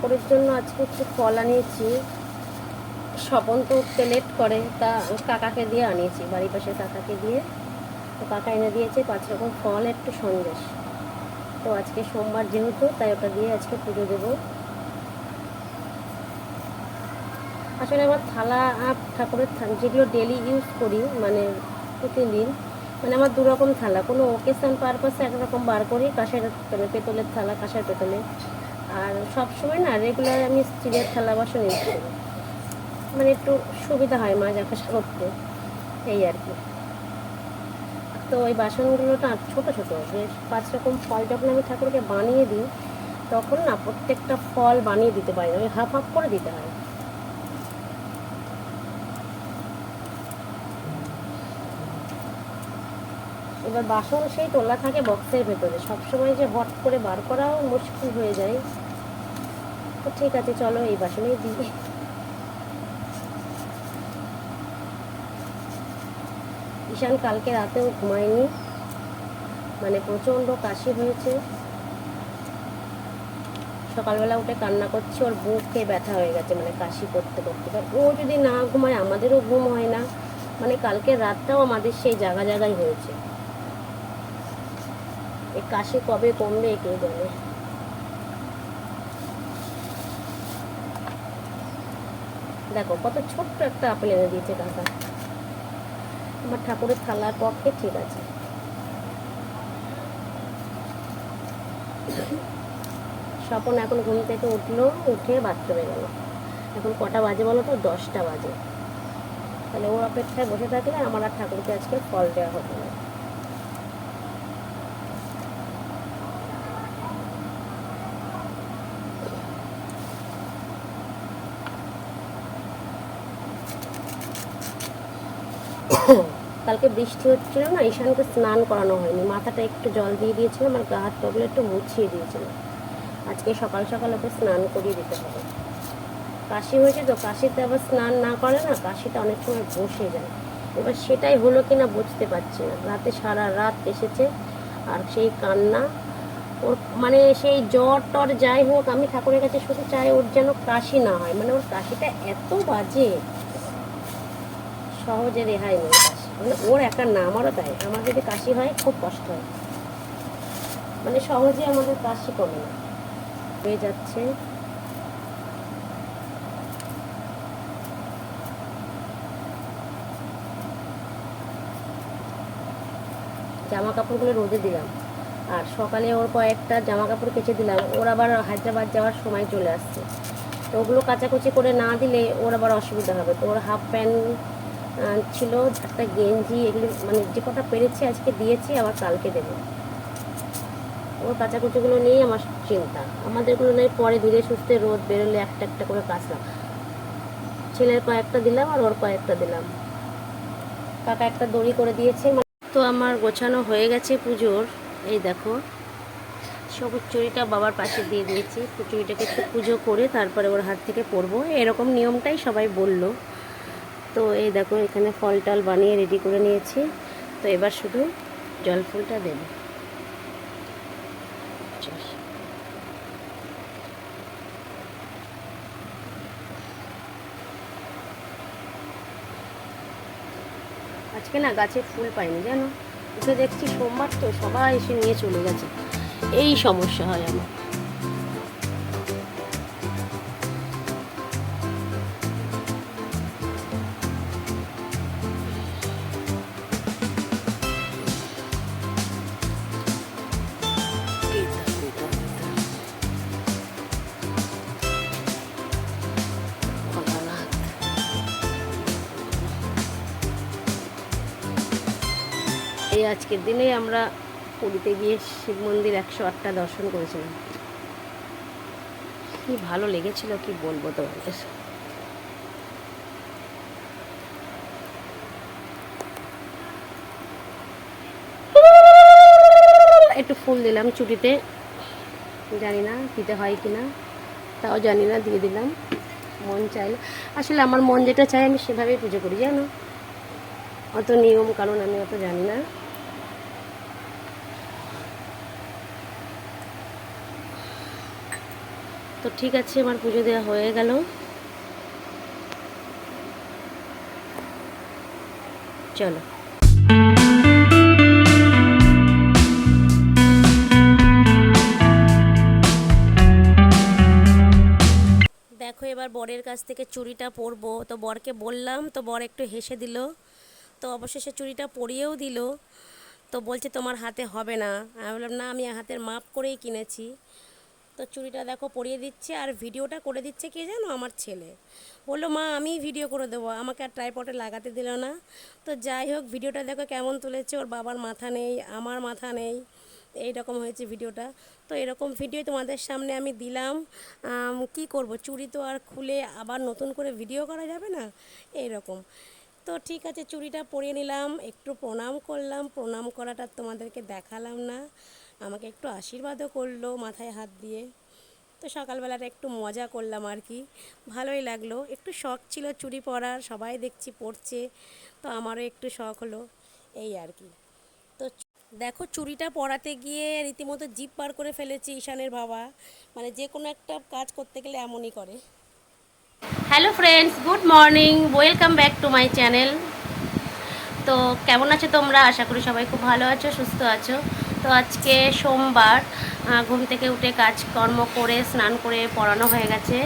ঠাকুরের জন্য আজকে একটু ফল আনিয়েছি। স্বপন তো উঠতে লেট করে, তা কাকাকে দিয়ে আনিয়েছি, বাড়ির পাশে কাকাকে দিয়ে। তো কাকা এনে দিয়েছে 5 রকম ফল, একটু সন্দেশ। তো আজকে সোমবার যেহেতু, তাই ওটা দিয়ে আজকে পুজো দেবো। আসলে আমার থালা ঠাকুরের যেগুলো ডেলি ইউজ করি, মানে প্রতিদিন, মানে আমার 2 রকম থালা। কোনো ওকেশন পারপাসে একরকম বার করি, কাঁসের মানে পেতলের থালা, কাঁসের পেতলে। আর সবসময় না রেগুলার আমি স্টিলের থালা বাসন ইউজ করি, মানে একটু সুবিধা হয় মাজা ঘষা করতে, এই আর কি। তো ওই বাসনগুলো না ছোটো ছোটো, বেশ 5 রকম ফল যখন আমি ঠাকুরকে বানিয়ে দিই, তখন না প্রত্যেকটা ফল বানিয়ে দিতে পারি না, ওই হাফ হাফ করে দিতে হয়। এবার বাসন সেই তোলা থাকে বক্সের ভেতরে, সবসময় যে হট করে বার করাও মুশকিল হয়ে যায়। তো ঠিক আছে, চলো এই বাসনেই দিই। ঈশান কালকে রাতেও ঘুমায়নি, মানে প্রচণ্ড কাশি হয়েছে। সকালবেলা উঠে কান্না করছে, ওর বুকে ব্যথা হয়ে গেছে, মানে কাশি করতে করতে। ও যদি না ঘুমায় আমাদেরও ঘুম হয় না, মানে কালকে রাতটাও আমাদের সেই জায়গায় হয়েছে। এই কাশি কবে কমবে কে জানে। দেখো কত ছোট্ট একটা আপেল এনে দিয়েছে কাকা। আমার ঠাকুরের থালার পক্ষে ঠিক আছে। স্বপন এখন ঘুম থেকে উঠলো, উঠে বাথরুমে গেল। এখন কটা বাজে বলো তো? 10টা বাজে। তাহলে ওর অপেক্ষায় বসে থাকলে আমার আর ঠাকুরকে আজকে ফল দেওয়া হতো না। কালকে বৃষ্টি হচ্ছিল না, ঈশানকে স্নান করানো হয়নি, মাথাটা একটু জল দিয়ে দিয়েছিলাম আর গা হাত পাগুলো একটু মুছিয়ে দিয়েছিলাম। আজকে সকাল সকাল ওকে স্নান করিয়ে দিতে হবে। কাশি হয়েছে তো, কাশিতে আবার স্নান না করে না, কাশিটা অনেক সময় বসে যায়। এবার সেটাই হলো কি না বুঝতে পারছি না। রাতে সারা রাত এসেছে, আর সেই কান্না। ওর মানে সেই জ্বর টর যাই হোক, আমি ঠাকুরের কাছে শুধু চাই ওর যেন কাশি না হয়। মানে ওর কাশিটা এত বাজে, সহজে রেহাই নেই কাশি। মানে ওর একার না, আমারও তাই। আমার যদি কাশি হয় খুব কষ্ট হয়, মানে সহজে আমাদের কাশি কমে না, হয়ে যাচ্ছে। জামা কাপড়গুলো রোদে দিলাম, আর সকালে ওর কয়েকটা জামা কাপড় কেচে দিলাম। ওর আবার হায়দ্রাবাদ যাওয়ার সময় চলে আসছে, তো ওগুলো কাচাকুচি করে না দিলে ওর আবার অসুবিধা হবে। তো ওর হাফ প্যান্ট ছিল, একটা গেঞ্জি, এগুলো মানে যে কটা পেরেছি আজকে দিয়েছি, আবার কালকে দেবো। ওর কাচাকুচিগুলো নিয়েই আমার চিন্তা। আমাদেরগুলো নেই পরে ধীরে সুস্থে রোদ বেরোলে একটা একটা করে কাচলাম। ছেলের কয়েকটা দিলাম আর ওর কয়েকটা দিলাম। কাকা একটা দড়ি করে দিয়েছে। তো আমার গোছানো হয়ে গেছে পুজোর। এই দেখো সবুজ চুড়িটা বাবার পাশে দিয়ে দিয়েছি। চুড়িটাকে একটু পুজো করে তারপরে ওর হাত থেকে পরবো, এরকম নিয়মটাই সবাই বলল। তো এই দেখো এখানে ফল টল বানিয়ে রেডি করে নিয়েছি। তো এবার শুধু জল ফুলটা দেব। আজকে না গাছে ফুল পাইনি জানো, এসে দেখছি সোমবার তো সবাই এসে নিয়ে চলে গেছে। এই সমস্যা হয় আমার। এই আজকের দিনেই আমরা পুরীতে গিয়ে শিব মন্দির 108টা দর্শন করেছিলাম। কি ভালো লেগেছিল কি বলবো তোমাদের। একটু ফুল দিলাম চুটিতে, জানি না দিতে হয় কিনা, তাও জানি না, দিয়ে দিলাম। মন চাইলে, আসলে আমার মন যেটা চাই আমি সেভাবেই পুজো করি জানো, অত নিয়ম কারণ আমি অত জানি না। তো ঠিক আছে, আমার পুজো দেওয়া হয়ে গেল। চলো। দেখো এবার বরের কাছ থেকে চুড়িটা পরবো। তো বরকে বললাম, তো বর একটু হেসে দিল। তো অবশেষে চুড়িটা পরিয়েও দিল। তো বলছে তোমার হাতে হবে না। আমি বললাম না, আমি হাতের মাপ করেই কিনেছি। তো চুড়িটা দেখো পরিয়ে দিচ্ছে, আর ভিডিওটা করে দিচ্ছে কে জানো, আমার ছেলে। বললো মা আমি ভিডিও করে দেবো, আমাকে আর ট্রাইপডে লাগাতে দিল না। তো যাই হোক, ভিডিওটা দেখো কেমন তুলেছে। ওর বাবার মাথা নেই, আমার মাথা নেই, এইরকম হয়েছে ভিডিওটা। তো এরকম ভিডিও তোমাদের সামনে আমি দিলাম। কি করব, চুড়ি তো আর খুলে আবার নতুন করে ভিডিও করা যাবে না, এইরকম। তো ঠিক আছে, চুড়িটা পরিয়ে নিলাম, একটু প্রণাম করলাম। প্রণাম করাটা তোমাদেরকে দেখালাম না। আমাকে একটু আশীর্বাদও করলো মাথায় হাত দিয়ে। তো সকালবেলাটা একটু মজা করলাম আর কি, ভালোই লাগলো। একটু শখ ছিল চুড়ি পরার, সবাই দেখছি পরছে, তো আমারও একটু শখ হলো, এই আর কি। তো দেখো চুড়িটা পরাতে গিয়ে রীতিমতো জিভ বার করে ফেলেছি ঈশানের বাবা। মানে যে কোনো একটা কাজ করতে গেলে এমনই করে। Hello friends, good morning, welcome back to my channel. তো কেমন আছো তোমরা? আশা করি সবাই খুব ভালো আছো, সুস্থ আছো। তো আজকে সোমবার, ঘুম থেকে উঠে কাজকর্ম করে স্নান করে পড়ানো হয়ে গেছে।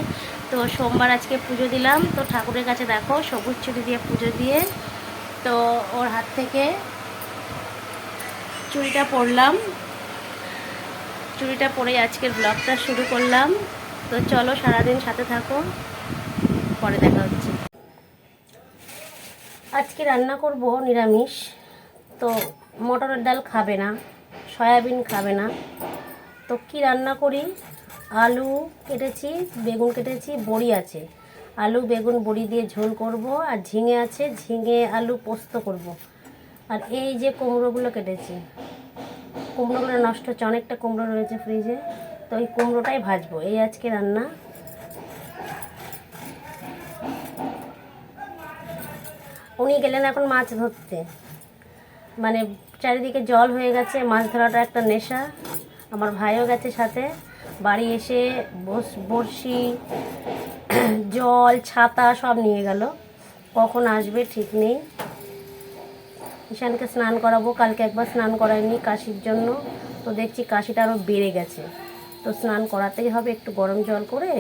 তো সোমবার আজকে পুজো দিলাম। তো ঠাকুরের কাছে দেখো সবুজ চুড়ি দিয়ে পুজো দিয়ে, তো ওর হাত থেকে চুড়িটা পরলাম। চুড়িটা পরে আজকের ব্লগটা শুরু করলাম। তো চলো সারাদিন সাথে থাকো, পরে দেখা হচ্ছে। আজকে রান্না করব নিরামিষ। তো মটরের ডাল খাবে না, সয়াবিন খাবে না। তো কি রান্না করি, আলু কেটেছি, বেগুন কেটেছি, বড়ি আছে। আলু বেগুন বড়ি দিয়ে ঝোল করব, আর ঝিঙে আছে, ঝিঙে আলু পোস্ত করব। আর এই যে কুমড়োগুলো কেটেছি, কুমড়োগুলো নষ্ট হচ্ছে, অনেকটা কুমড়ো রয়েছে ফ্রিজে। তো ওই কুমড়োটাই ভাজবো, এই আজকে রান্না। উনি গেলেন এখন মাছ ধরতে। মানে চারিদিকে জল হয়ে গেছে, মাছ ধরাটা একটা নেশা। আমার ভাইও গেছে সাথে। বাড়ি এসে বড়শি, জল, ছাতা সব নিয়ে গেল। কখন আসবে ঠিক নেই। ঈশানকে স্নান করাবো, কালকে একবার স্নান করায়নি কাশির জন্য। তো দেখছি কাশিটা আরও বেড়ে গেছে। তো স্নান করাতেই হবে, একটু গরম জল করে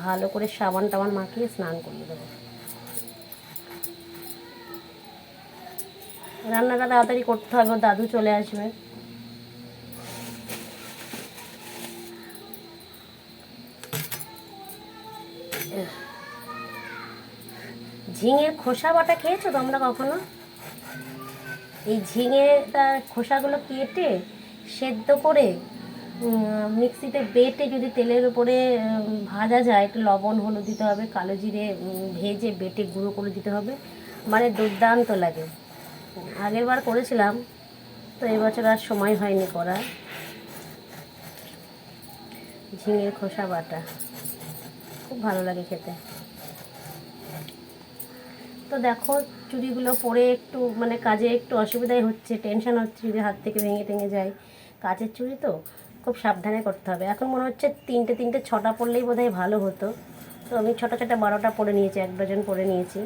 ভালো করে সাবান টাবান মাখিয়ে স্নান করিয়ে দেবো। রান্নাটা তাড়াতাড়ি করতে হবে, ওর দাদু চলে আসবে। ঝিঙের খোসা বাটা খেয়েছো তোমরা কখনো? এই ঝিঙেটা খোসাগুলো কেটে সেদ্ধ করে মিক্সিতে বেটে যদি তেলের উপরে ভাজা যায়, একটু লবণ হলুদ দিতে হবে, কালো জিরে ভেজে বেটে গুঁড়ো করে দিতে হবে, মানে দুর্দান্ত লাগে। আগের বার করেছিলাম, তো এবছর আর সময় হয়নি করার। ঝিঙের খোসা বাটা খুব ভালো লাগে খেতে। তো দেখো চুড়িগুলো পরে একটু মানে কাজে একটু অসুবিধাই হচ্ছে, টেনশন হচ্ছে যদি হাত থেকে ভেঙে টেঙে যায়। কাচের চুড়ি তো খুব সাবধানে করতে হবে। এখন মনে হচ্ছে তিনটে 6টা পরলেই বোধহয় ভালো হতো। তো আমি ছোটো 12টা পরে নিয়েছি, 1 ডজন পরে নিয়েছি।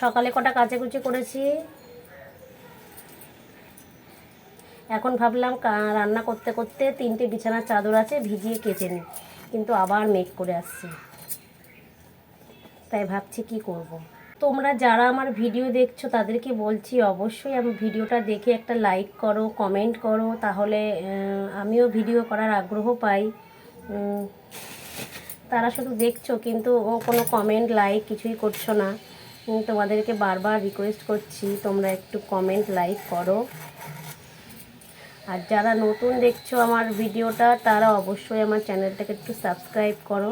সকালে কটা কাচাকুচি করেছি, এখন ভাবলাম রান্না করতে করতে 3টে বিছানার চাদর আছে ভিজিয়ে কেচে নিই, কিন্তু আবার মেঘ করে আসছে, তাই ভাবছি কি করব। তোমরা যারা আমার ভিডিও দেখছো তাদেরকে বলছি অবশ্যই আমার ভিডিওটা দেখে একটা লাইক করো, কমেন্ট করো, তাহলে আমিও ভিডিও করার আগ্রহ পাই। তারা শুধু দেখছো কিন্তু কোনো কমেন্ট লাইক কিছুই করছো না। তোমাদেরকে বারবার রিকোয়েস্ট করছি তোমরা একটু কমেন্ট লাইক করো। আর যারা নতুন দেখছো আমার ভিডিওটা তারা অবশ্যই আমার চ্যানেলটাকে একটু সাবস্ক্রাইব করো।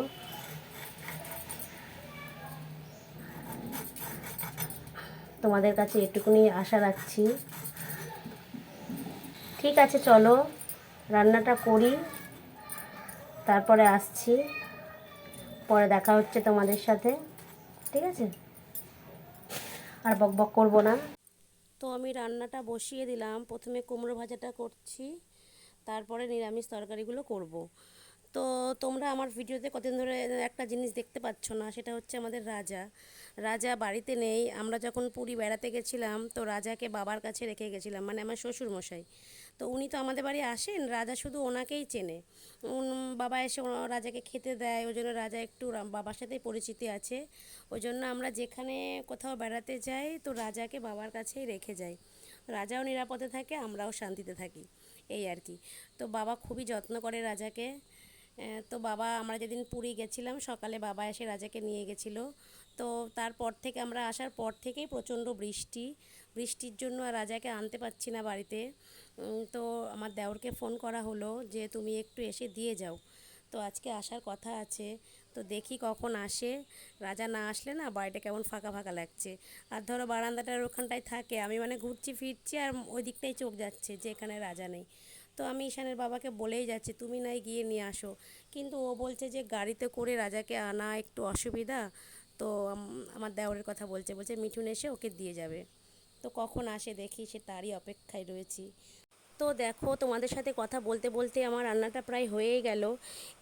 তোমাদের কাছে এটুকুনি আশা রাখছি। ঠিক আছে, চলো রান্নাটা করি, তারপরে আসছি, পরে দেখা হচ্ছে তোমাদের সাথে। ঠিক আছে, আর বকবক করবো না। তো তো আমি রান্নাটা বসিয়ে দিলাম। প্রথমে কুমড়ো ভাজাটা করছি, তারপরে নিরামিষ তরকারিগুলো করব। তো তোমরা আমার ভিডিওতে কতদিন ধরে একটা জিনিস দেখতে পাচ্ছ না, সেটা হচ্ছে আমাদের রাজা। রাজা বাড়িতে নেই। আমরা যখন পুরী বেড়াতে গেছিলাম তো রাজাকে বাবার কাছে রেখে গেছিলাম, মানে আমার শ্বশুরমশাই। তো উনি তো আমাদের বাড়ি আসেন, রাজা শুধু ওনাকেই চেনে। বাবা এসে রাজাকে খেতে দেয়, ওই জন্য রাজা একটু বাবার সাথেই পরিচিতি আছে। ওই জন্য আমরা যেখানে কোথাও বেড়াতে যাই তো রাজাকে বাবার কাছেই রেখে যাই। রাজাও নিরাপদে থাকে, আমরাও শান্তিতে থাকি, এই আর কি। তো বাবা খুবই যত্ন করে রাজাকে। তো বাবা, আমরা যেদিন পুরী গেছিলাম সকালে বাবা এসে রাজাকে নিয়ে গেছিলো। তো তারপর থেকে, আমরা আসার পর থেকেই প্রচণ্ড বৃষ্টির জন্য আর রাজাকে আনতে পারছি না বাড়িতে। তো আমার দেওরকে ফোন করা হলো যে তুমি একটু এসে দিয়ে যাও। তো আজকে আসার কথা আছে, তো দেখি কখন আসে। রাজা না আসলে না বাড়িটা কেমন ফাঁকা ফাঁকা লাগছে। আর ধরো বারান্দাটার ওখানটায় থাকে, আমি মানে ঘুরছি ফিরছি আর ওই দিকটাই চোখ যাচ্ছে যে এখানে রাজা নেই। তো আমি ঈশানের বাবাকে বলেই যাচ্ছি তুমি নাই গিয়ে নিয়ে আসো, কিন্তু ও বলছে যে গাড়িতে করে রাজাকে আনা একটু অসুবিধা। তো আমার দেওরের কথা বলছে মিঠুন এসে ওকে দিয়ে যাবে। তো কখন আসে দেখি, সে তারই অপেক্ষায় রয়েছি। তো দেখো, তোমাদের সাথে কথা বলতে বলতে আমার রান্নাটা প্রায় হয়েই গেল।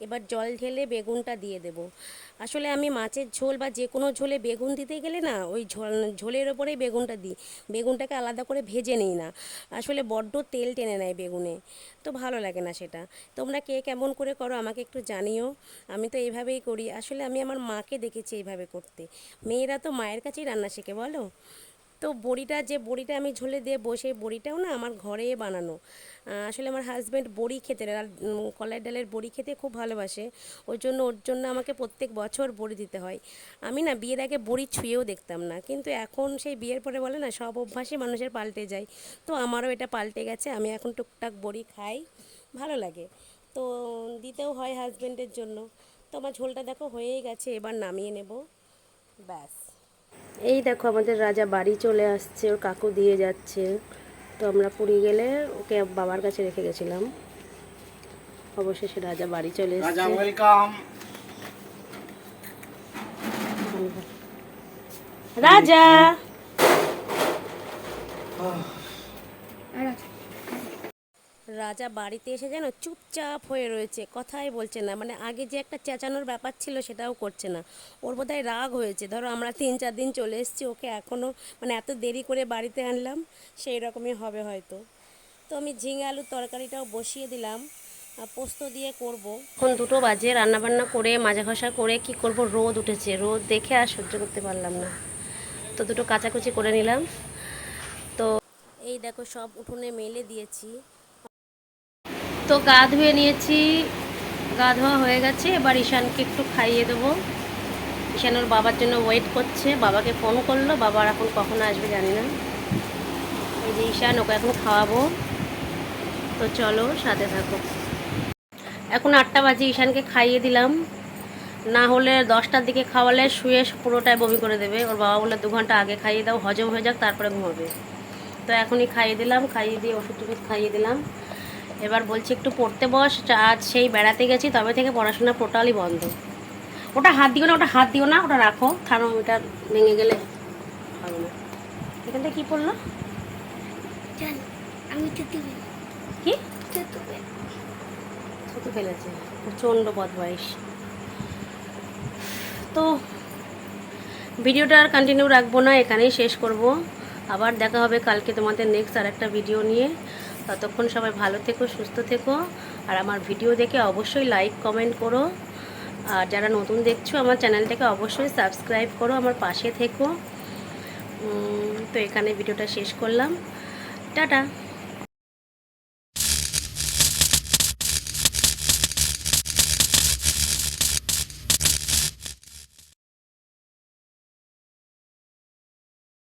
এবার জল ঢেলে বেগুনটা দিয়ে দেব। আসলে আমি মাছের ঝোল বা যে কোনো ঝোলে বেগুন দিতে গেলে না ওই ঝোলের ওপরেই বেগুনটা দিই। বেগুনটাকে আলাদা করে ভেজে নিই না, আসলে বড্ড তেল টেনে নেয় বেগুনে, তো ভালো লাগে না সেটা। তোমরা কে কেমন করে করো আমাকে একটু জানিও। আমি তো এইভাবেই করি, আসলে আমি আমার মাকে দেখেছি এইভাবে করতে। মেয়েরা তো মায়ের কাছেই রান্না শেখে, বলো। তো বড়িটা আমি ঝোলে দেবো, সেই বড়িটাও না আমার ঘরে বানানো। আসলে আমার হাজব্যান্ড বড়ি খেতে, কলাই ডালের বড়ি খেতে খুব ভালোবাসে। ওর জন্য আমাকে প্রত্যেক বছর বড়ি দিতে হয়। আমি না বিয়ের আগে বড়ি ছুঁয়েও দেখতাম না, কিন্তু এখন সেই বিয়ের পরে বলে না সব অভ্যাসই মানুষের পাল্টে যায়। তো আমারও এটা পাল্টে গেছে, আমি এখন টুকটাক বড়ি খাই, ভালো লাগে। তো দিতেও হয় হাজব্যান্ডের জন্য। তো আমার ঝোলটা দেখো হয়েই গেছে, এবার নামিয়ে নেব, ব্যাস। এই দেখো আমাদের রাজা বাড়ি চলে আসছে, ওর কাকু দিয়ে যাচ্ছে। তো আমরা পুরী গেলে ওকে বাবার কাছে রেখে গেছিলাম, অবশেষে রাজা বাড়ি চলে এসেছে। রাজা রাজা বাড়িতে এসে যেন চুপচাপ হয়ে রয়েছে, কথাই বলছে না। মানে আগে যে একটা চেঁচানোর ব্যাপার ছিল সেটাও করছে না। ওর বোধহয় রাগ হয়েছে, ধরো আমরা 3-4 দিন চলে এসেছি, ওকে এখনও মানে এত দেরি করে বাড়িতে আনলাম, সেই রকমই হবে হয়তো। তো আমি ঝিঙে আলুর তরকারিটাও বসিয়ে দিলাম, পোস্ত দিয়ে করব। এখন 2টো বাজে, রান্নাবান্না করে মাজা ঘষা করে কি করব, রোদ উঠেছে, রোদ দেখে আর সহ্য করতে পারলাম না। তো 2টো কাচাকুচি করে নিলাম। তো এই দেখো সব উঠোনে মেলে দিয়েছি। তো গা ধুয়ে নিয়েছি, গা ধোয়া হয়ে গেছে। এবার ঈশানকে একটু খাইয়ে দেবো। ঈশান ওর বাবার জন্য ওয়েট করছে, বাবাকে ফোন করলো, বাবার এখন কখন আসবে জানি না। এই যে ঈশান, ওকে এখন খাওয়াবো। তো চলো সাথে থাকো। এখন 8টা বাজে, ঈশানকে খাইয়ে দিলাম। না হলে 10টার দিকে খাওয়ালে শুয়ে পুরোটাই বমি করে দেবে। ওর বাবা বলে 2 ঘন্টা আগে খাইয়ে দাও, হজম হয়ে যাক তারপরে ঘুমাবে। তো এখনই খাইয়ে দিলাম, খাইয়ে দিয়ে ওষুধ টষুধ খাইয়ে দিলাম। এবার বলছি একটু পড়তে বস, আজ সেই বেড়াতে গেছি তবে থেকে পড়াশোনা টোটালি বন্ধ। ওটা হাত দিও না, ওটা রাখো, থার্মোমিটার ভেঙে গেলে হবে না। এখানটা কী পড়লো? আমি কি ছুতু ফেলেছে, প্রচণ্ড বদমাইশ। তো ভিডিওটা আর কন্টিনিউ রাখবো না, এখানেই শেষ করব। আবার দেখা হবে কালকে তোমাদের নেক্সট আর একটা ভিডিও নিয়ে। ততক্ষণ সবাই ভালো থেকো, সুস্থ থেকো। আর আমার ভিডিও দেখে অবশ্যই লাইক কমেন্ট করো। আর যারা নতুন দেখছো আমার চ্যানেলটাকে অবশ্যই সাবস্ক্রাইব করো, আমার পাশে থেকো। তো এখানে ভিডিওটা শেষ করলাম, টাটা।